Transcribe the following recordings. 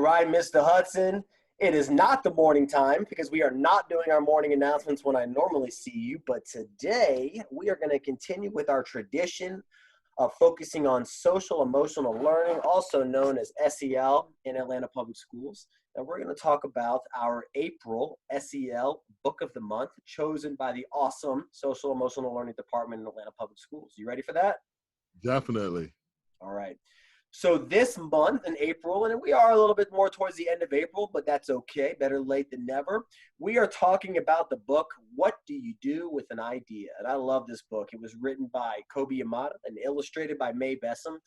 right, Mr. Hudson. It is not the morning time because we are not doing our morning announcements when I normally see you. But today we are going to continue with our tradition of focusing on social emotional learning, also known as SEL in Atlanta Public Schools. And we're going to talk about our April SEL Book of the Month, chosen by the awesome Social Emotional Learning Department in Atlanta Public Schools. You ready for that? Definitely. All right. So this month in April, and we are a little bit more towards the end of April, but that's okay. Better late than never. We are talking about the book, What Do You Do with an Idea? And I love this book. It was written by Kobe Yamada and illustrated by May Bessam.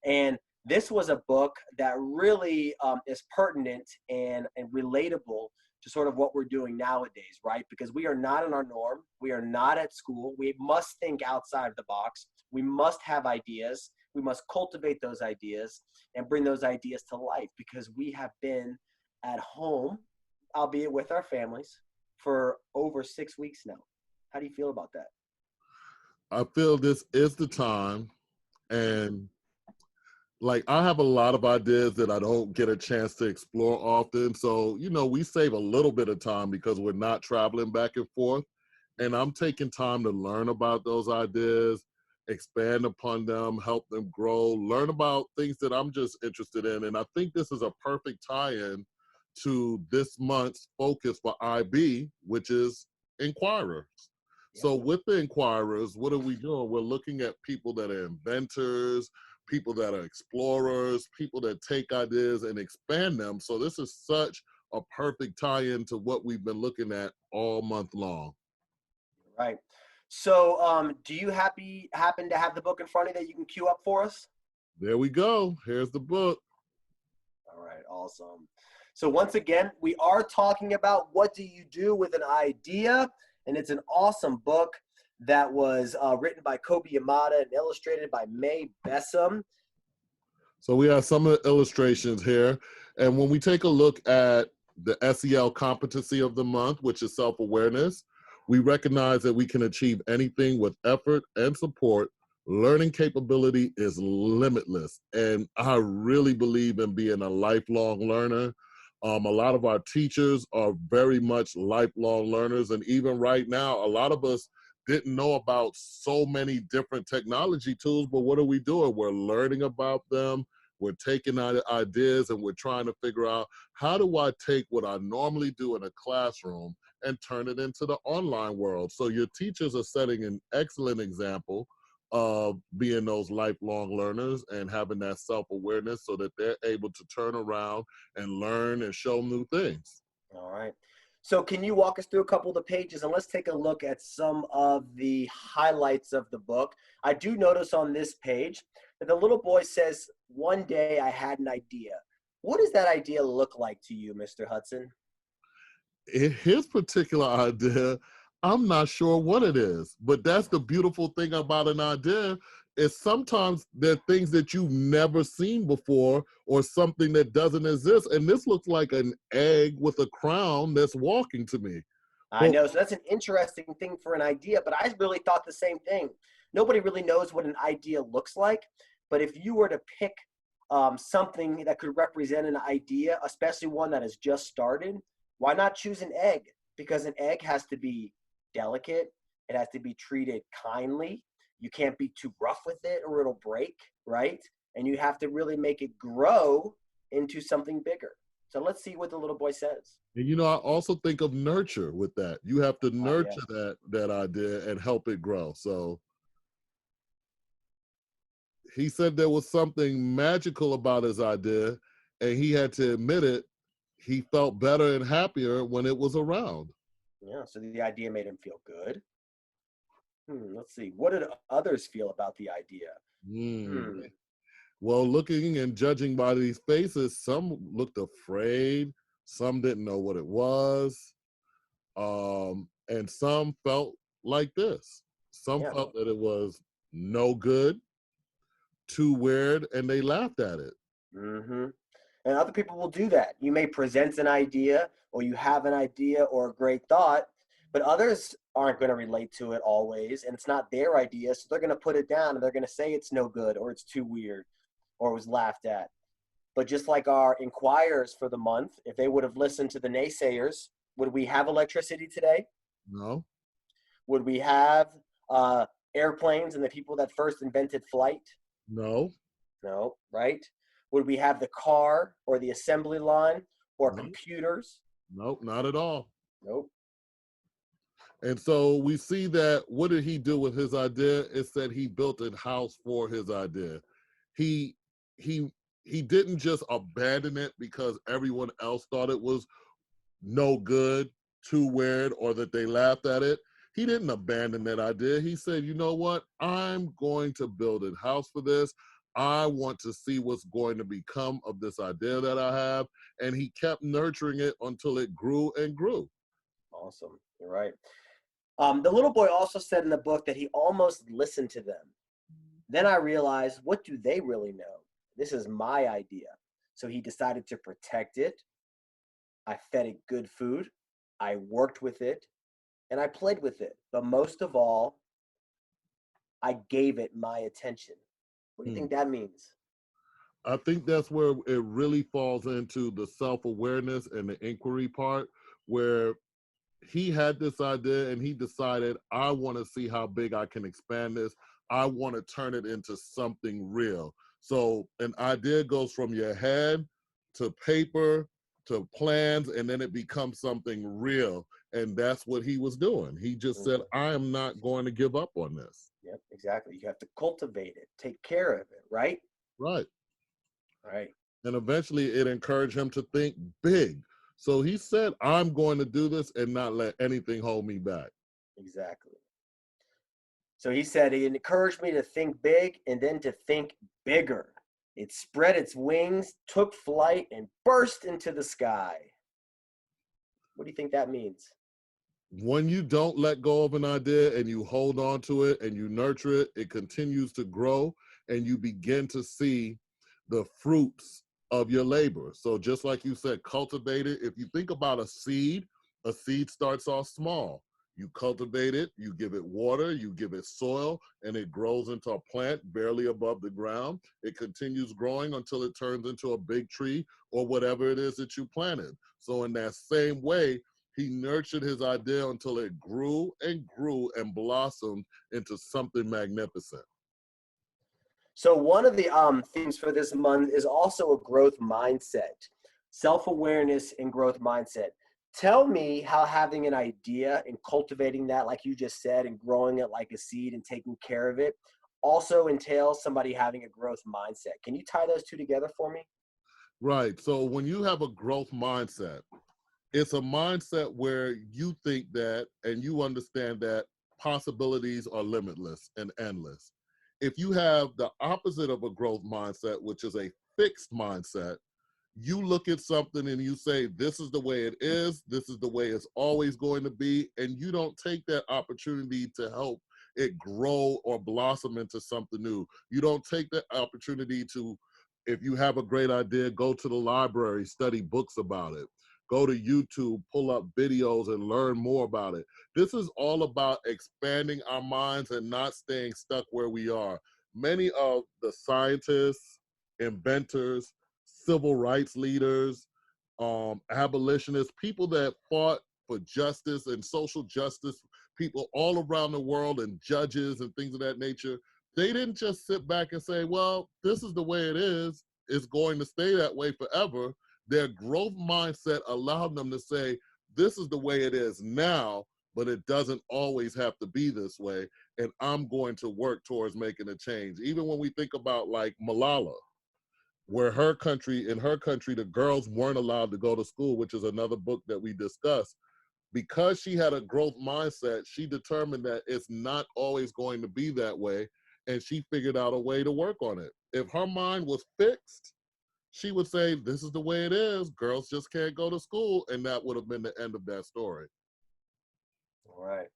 And this was a book that really is pertinent and relatable to sort of what we're doing nowadays, right? Because we are not in our norm. We are not at school. We must think outside of the box. We must have ideas. We must cultivate those ideas and bring those ideas to life because we have been at home, albeit with our families, for over 6 weeks now. How do you feel about that? I feel this is the time, and like I have a lot of ideas that I don't get a chance to explore often. So, we save a little bit of time because we're not traveling back and forth. And I'm taking time to learn about those ideas, expand upon them, help them grow, learn about things that I'm just interested in. And I think this is a perfect tie-in to this month's focus for IB, which is inquirers. Yeah. So with the inquirers, what are we doing? We're looking at people that are inventors, people that are explorers, people that take ideas and expand them. So this is such a perfect tie-in to what we've been looking at all month long. Right. So do you happen to have the book in front of you that you can queue up for us? There we go. Here's the book. All right, awesome. So once again, we are talking about what do you do with an idea, and it's an awesome book that was written by Kobe Yamada and illustrated by May Bessam. So we have some of the illustrations here, and when we take a look at the SEL competency of the month, which is self-awareness, we recognize that we can achieve anything with effort and support. Learning capability is limitless. And I really believe in being a lifelong learner. A lot of our teachers are very much lifelong learners. And even right now, a lot of us didn't know about so many different technology tools, but what are we doing? We're learning about them. We're taking our ideas and we're trying to figure out, how do I take what I normally do in a classroom and turn it into the online world? So your teachers are setting an excellent example of being those lifelong learners and having that self-awareness so that they're able to turn around and learn and show new things. All right. So can you walk us through a couple of the pages and let's take a look at some of the highlights of the book. I do notice on this page that the little boy says, "One day I had an idea." What does that idea look like to you, Mr. Hudson? His particular idea, I'm not sure what it is, but that's the beautiful thing about an idea, is sometimes there are things that you've never seen before or something that doesn't exist. And this looks like an egg with a crown that's walking to me. I know, so that's an interesting thing for an idea, but I really thought the same thing. Nobody really knows what an idea looks like, but if you were to pick something that could represent an idea, especially one that has just started, why not choose an egg? Because an egg has to be delicate. It has to be treated kindly. You can't be too rough with it or it'll break, right? And you have to really make it grow into something bigger. So let's see what the little boy says. And I also think of nurture with that. You have to nurture that idea and help it grow. So he said there was something magical about his idea, and he had to admit it. He felt better and happier when it was around. Yeah, so the idea made him feel good. Let's see. What did others feel about the idea? Well, looking and judging by these faces, some looked afraid, some didn't know what it was, and some felt like this. Some felt that it was no good, too weird, and they laughed at it. And other people will do that. You may present an idea, or you have an idea or a great thought, but others aren't going to relate to it always, and it's not their idea, so they're going to put it down, and they're going to say it's no good, or it's too weird, or it was laughed at. But just like our inquirers for the month, if they would have listened to the naysayers, would we have electricity today? No. Would we have airplanes and the people that first invented flight? No. No, right? Would we have the car or the assembly line or No. computers? Nope, not at all. Nope. And so we see that what did he do with his idea? It said he built a house for his idea. He he he didn't just abandon it because everyone else thought it was no good, too weird, or that they laughed at it. He didn't abandon that idea. He said, you know what? I'm going to build a house for this. I want to see what's going to become of this idea that I have. And he kept nurturing it until it grew and grew. Awesome. You're right. The little boy also said in the book that he almost listened to them. Then I realized, what do they really know? This is my idea. So he decided to protect it. I fed it good food. I worked with it. And I played with it. But most of all, I gave it my attention. What do you think that means? I think that's where it really falls into the self-awareness and the inquiry part, where he had this idea and he decided, I want to see how big I can expand this. I want to turn it into something real. So an idea goes from your head to paper to plans, and then it becomes something real. And that's what he was doing. He just said, I am not going to give up on this. Yep, exactly. You have to cultivate it, take care of it, right? Right. Right. And eventually it encouraged him to think big. So he said, I'm going to do this and not let anything hold me back. Exactly. So he said he encouraged me to think big and then to think bigger. It spread its wings, took flight, and burst into the sky. What do you think that means? When you don't let go of an idea and you hold on to it and you nurture it, it continues to grow and you begin to see the fruits of your labor. So just like you said, cultivate it. If you think about a seed starts off small. You cultivate it, you give it water, you give it soil, and it grows into a plant barely above the ground. It continues growing until it turns into a big tree or whatever it is that you planted. So in that same way, he nurtured his idea until it grew and blossomed into something magnificent. So one of the themes for this month is also a growth mindset, self-awareness and growth mindset. Tell me how having an idea and cultivating that, like you just said, and growing it like a seed and taking care of it also entails somebody having a growth mindset. Can you tie those two together for me? Right. So when you have a growth mindset, it's a mindset where you think that and you understand that possibilities are limitless and endless. If you have the opposite of a growth mindset, which is a fixed mindset, you look at something and you say, this is the way it is, this is the way it's always going to be, and you don't take that opportunity to help it grow or blossom into something new. You don't take that opportunity to, if you have a great idea, go to the library, study books about it. Go to YouTube, pull up videos and learn more about it. This is all about expanding our minds and not staying stuck where we are. Many of the scientists, inventors, civil rights leaders, abolitionists, people that fought for justice and social justice, people all around the world, and judges and things of that nature, they didn't just sit back and say, well, this is the way it is, it's going to stay that way forever. Their growth mindset allowed them to say, this is the way it is now, but it doesn't always have to be this way. And I'm going to work towards making a change. Even when we think about like Malala, where in her country, the girls weren't allowed to go to school, which is another book that we discussed. Because she had a growth mindset, she determined that it's not always going to be that way. And she figured out a way to work on it. If her mind was fixed, she would say, this is the way it is. Girls just can't go to school. And that would have been the end of that story. All right.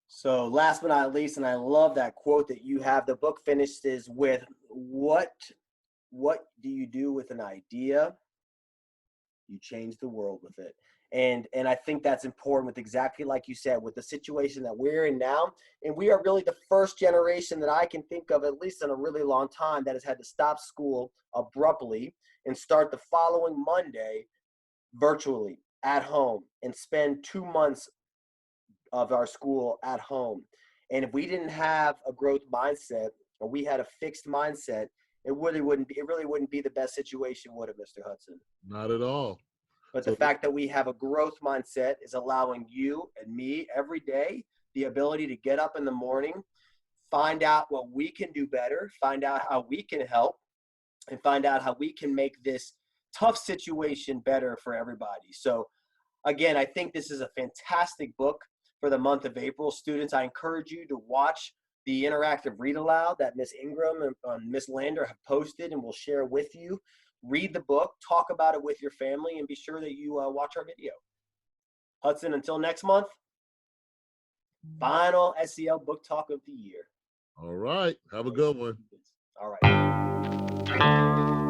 So last but not least, and I love that quote that you have, the book finishes with, what do you do with an idea? You change the world with it. And I think that's important with exactly like you said, with the situation that we're in now. And we are really the first generation that I can think of, at least in a really long time, that has had to stop school abruptly and start the following Monday virtually at home and spend 2 months of our school at home. And if we didn't have a growth mindset, or we had a fixed mindset, it really wouldn't be the best situation, would it, Mr. Hudson? Not at all. But the So fact that we have a growth mindset is allowing you and me every day the ability to get up in the morning, find out what we can do better, find out how we can help, and find out how we can make this tough situation better for everybody. So again, I think this is a fantastic book for the month of April. Students, I encourage you to watch the interactive read aloud that Miss Ingram and Miss Lander have posted and will share with you. Read the book, talk about it with your family, and be sure that you watch our video. Hudson, until next month, final SEL book talk of the year. all right, have a good one. All right.